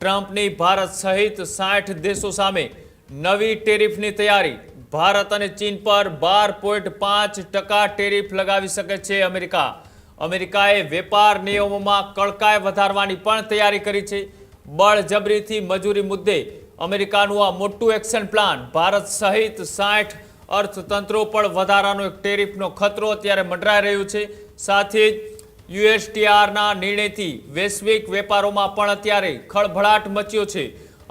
ટ્રમ્પની ભારત સહિત 60 દેશો સામે નવી ટેરિફની તૈયારી। ભારત અને ચીન પર 12.5% ટેરિફ લગાવી શકે છે અમેરિકા। અમેરિકાએ વેપાર નિયમોમાં કડકાઈ વધારવાની પણ તૈયારી કરી છે। બળજબરીથી મજૂરી મુદ્દે અમેરિકાનું આ મોટું એક્શન પ્લાન। ભારત સહિત 60 અર્થતંત્રો પર વધારાનો એક ટેરિફનો ખતરો અત્યારે મંડરાઈ રહ્યો છે। સાથે જ યુએસટીઆરના નિર્ણયથી વૈશ્વિક વેપારોમાં પણ અત્યારે ખળભળાટ મચ્યો છે।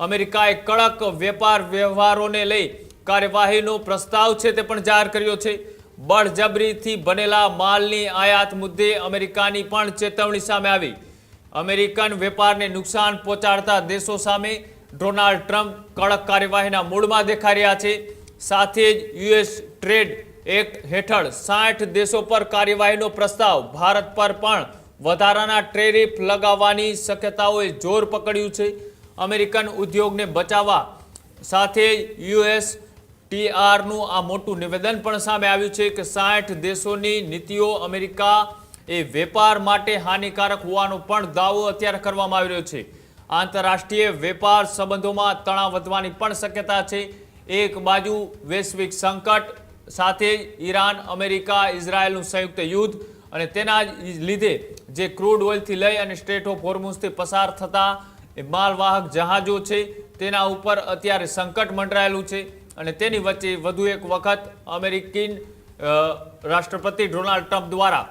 અમેરિકાએ કડક વેપાર વ્યવહારોને લઈ કાર્યવાહીનો પ્રસ્તાવ છે તે પણ જાહેર કર્યો છે। બળજબરીથી બનેલા માલની આયાત મુદ્દે અમેરિકાની પણ ચેતવણી સામે આવી। અમેરિકન વેપારને નુકસાન પહોંચાડતા દેશો સામે ડોનાલ્ડ ટ્રમ્પ કડક કાર્યવાહીના મૂડમાં દેખાઈ રહ્યા છે। સાથે જ યુએસ ટ્રેડ એક્ટ હેઠળ 60 દેશો પર કાર્યવાહીનો પ્રસ્તાવ। ભારત પર પણ વધારાના ટેરિફ લગાવવાની શક્યતાઓએ જોર પકડ્યું છે। અમેરિકન ઉદ્યોગને બચાવવા સાથે યુએસટીઆરનું આ મોટું નિવેદન પણ સામે આવ્યું છે કે 60 દેશોની નીતિઓ અમેરિકા એ વેપાર માટે હાનિકારક હોવાનો પણ દાવો અત્યારે કરવામાં આવી રહ્યો છે। આંતરરાષ્ટ્રીય વેપાર સંબંધોમાં તણાવ વધવાની પણ શક્યતા છે। એક બાજુ વૈશ્વિક સંકટ, સાથે ઈરાન, અમેરિકા, ઇઝરાયલનું સંયુક્ત યુદ્ધ અને તેના લીધે જે ક્રૂડ ઓઇલથી લઈ અને સ્ટ્રેટ ઓફ હોર્મુઝથી પસાર થતા માલવાહક જહાજો છે તેના ઉપર અત્યારે સંકટ મંડરાયેલું છે। અને તેની વચ્ચે વધુ એક વખત અમેરિકન રાષ્ટ્રપતિ ડોનાલ્ડ ટ્રમ્પ દ્વારા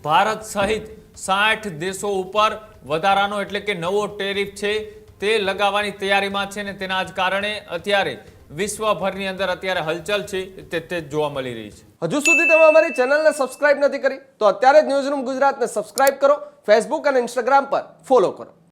ભારત સહિત 60 દેશો ઉપર વધારાનો એટલે કે નવો ટેરિફ છે તે લગાવવાની તૈયારીમાં છે ને તેના જ કારણે અત્યારે વિશ્વભરની અંદર અત્યારે હલચલ છે તે જોવા મળી રહી છે। હજુ સુધી તમે અમારી ચેનલને સબસ્ક્રાઇબ નથી કરી તો અત્યારે જ ન્યૂઝરૂમ ગુજરાતને સબસ્ક્રાઇબ કરો, ફેસબુક અને ઇન્સ્ટાગ્રામ પર ફોલો કરો।